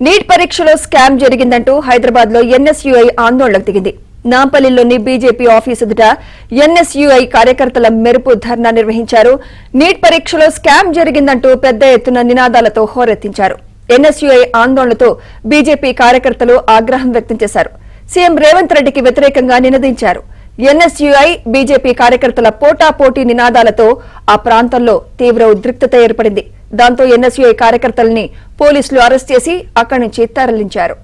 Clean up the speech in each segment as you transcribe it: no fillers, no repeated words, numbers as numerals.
Neat పరీక్షలో scam జరిగిందంటూ Hyderabad లో NSUI ఆందోళనకు దిగింది. నాంపల్లిలోని బీజేపీ ఆఫీస్ ఎదుట ఎన్ఎస్యుఐ కార్యకర్తల మెరుపు ధర్నా నిర్వహించారు. నీట్ పరీక్షలో స్కామ్ జరిగిందంటూ పెద్ద ఎత్తున నినాదాలతో హోరెత్తించారు. ఎన్ఎస్యుఐ ఆందోళనతో బీజేపీ కార్యకర్తలు ఆగ్రహం వ్యక్తం చేశారు. సీఎం రేవంత్ రెడ్డికి వ్యతిరేకంగా నినదించారు. ఎన్ఎస్యుఐ బీజేపీ కార్యకర్తల పోటాపోటీ నినాదాలతో ఆ ప్రాంతంలో తీవ్ర ఉద్రిక్తత ఏర్పడింది. దాంతో ఎన్ఎస్యుఐ కార్యకర్తల్ని పోలీసులు అరెస్ట్ చేసి అక్కడి నుంచి తరలించారు.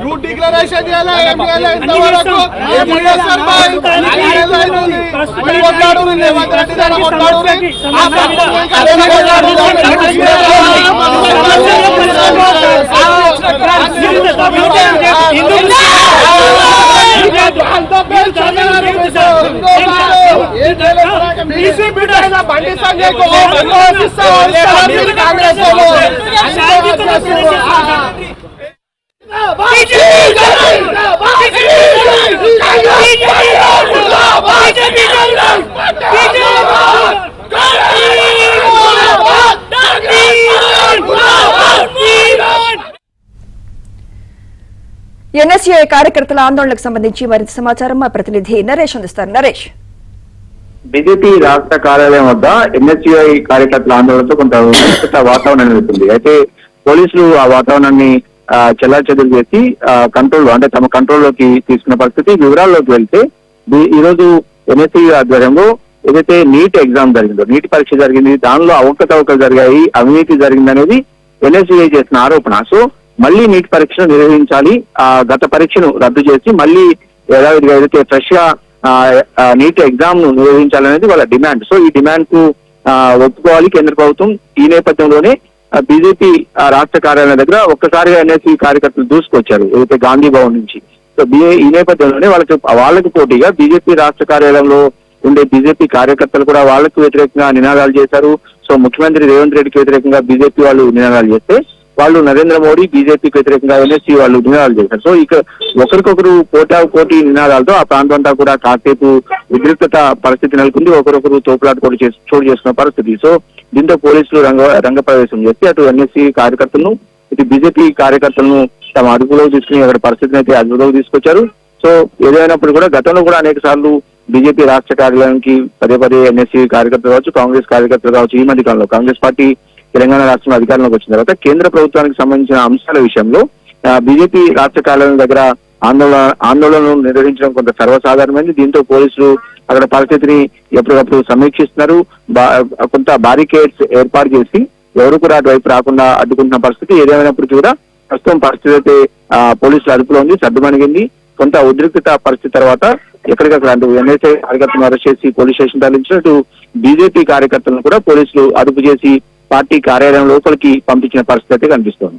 Root declaration Bandi Sanjay Congress NSUI కార్యకర్తల ఆందోళనకు సంబంధించి మరింత సమాచారం మా ప్రతినిధి నరేష్ అందిస్తారు. నరేష్, బీజేపీ రాష్ట్ర కార్యాలయం వద్ద ఎన్ఎస్యుఐ కార్యకర్తల ఆందోళనతో కొంత వాతావరణం నెలకొంది. అయితే పోలీసులు ఆ వాతావరణాన్ని చెల్లాచెదురు చేసి తమ కంట్రోల్లోకి తీసుకున్న పరిస్థితి. వివరాల్లోకి వెళ్తే ఈ రోజు ఎన్ఎస్యుఐ ఆధ్వర్యంలో ఏదైతే నీట్ ఎగ్జామ్ జరిగిందో, నీట్ పరీక్ష జరిగింది, దానిలో అవకతవకలు జరిగాయి, అవినీతి జరిగిందనేది ఎన్ఎస్యుఐ చేసిన ఆరోపణ. సో మళ్ళీ నీట్ పరీక్షను నిర్వహించాలి, గత పరీక్షను రద్దు చేసి మళ్ళీ యథావిధిగా ఏదైతే ఫ్రెష్ గా నీట్ ఎగ్జామ్ ను నిర్వహించాలనేది వాళ్ళ డిమాండ్. సో ఈ డిమాండ్ కు ఒప్పుకోవాలి కేంద్ర ప్రభుత్వం. ఈ నేపథ్యంలోనే బీజేపీ రాష్ట్ర కార్యాలయం దగ్గర ఒక్కసారిగా ఎన్ఎస్యుఐ కార్యకర్తలు దూసుకొచ్చారు ఏదైతే గాంధీ భవన్ నుంచి. సో ఈ నేపథ్యంలోనే వాళ్ళకి పోటీగా బీజేపీ రాష్ట్ర కార్యాలయంలో ఉండే బీజేపీ కార్యకర్తలు కూడా వాళ్ళకు వ్యతిరేకంగా నినాదాలు చేశారు. సో ముఖ్యమంత్రి రేవంత్ రెడ్డికి వ్యతిరేకంగా బీజేపీ వాళ్ళు నినాదాలు చేస్తే, వాళ్ళు నరేంద్ర మోడీ బీజేపీకి వ్యతిరేకంగా ఎన్ఎస్యుఐ వాళ్ళు నినాదాలు చేశారు. సో ఇక ఒకరికొకరు పోటీ నినాదాలతో ఆ ప్రాంతం అంతా కూడా కాసేపు ఉద్రిక్తత పరిస్థితి నెలకొంది. ఒకరొకరు తోపులాట కూడా చోటు చేసుకున్న పరిస్థితి. సో దీంతో పోలీసులు రంగప్రవేశం చేసి అటు ఎన్ఎస్యుఐ కార్యకర్తలను, ఇటు బీజేపీ కార్యకర్తలను తమ అదుపులో తీసుకుని అక్కడ పరిస్థితిని అయితే అదుపులోకి తీసుకొచ్చారు. సో ఏదైనప్పుడు కూడా గతంలో కూడా అనేక సార్లు బీజేపీ రాష్ట్ర కార్యాలయానికి పదే ఎన్ఎస్యుఐ కార్యకర్తలు కావచ్చు, కాంగ్రెస్ కార్యకర్తలు కావచ్చు, ఈ మధ్య కాలంలో కాంగ్రెస్ పార్టీ తెలంగాణ రాష్ట్రంలో అధికారంలోకి వచ్చిన తర్వాత కేంద్ర ప్రభుత్వానికి సంబంధించిన అంశాల విషయంలో బీజేపీ రాష్ట్ర కార్యాలయం దగ్గర ఆందోళనలు నిర్వహించడం కొంత సర్వసాధారణమైంది. దీంతో పోలీసులు అక్కడ పరిస్థితిని ఎప్పటికప్పుడు సమీక్షిస్తున్నారు. కొంత బారికేడ్స్ ఏర్పాటు చేసి ఎవరు కూడా అటువైపు రాకుండా అడ్డుకుంటున్న పరిస్థితి. ఏదేమైనప్పటికీ కూడా ప్రస్తుతం పరిస్థితి అయితే పోలీసుల అదుపులో ఉంది, సర్దుమణిగింది. కొంత ఉద్రిక్తత పరిస్థితి తర్వాత ఎక్కడికక్కడ అంటూ ఎన్ఎస్ఐ కార్యకర్తలను అరెస్ట్ చేసి పోలీస్ స్టేషన్ తరలించినట్టు బీజేపీ కార్యకర్తలను కూడా పోలీసులు అదుపు చేసి పార్టీ కార్యాలయం లోపలికి పంపించిన పరిస్థితి అయితే కనిపిస్తోంది.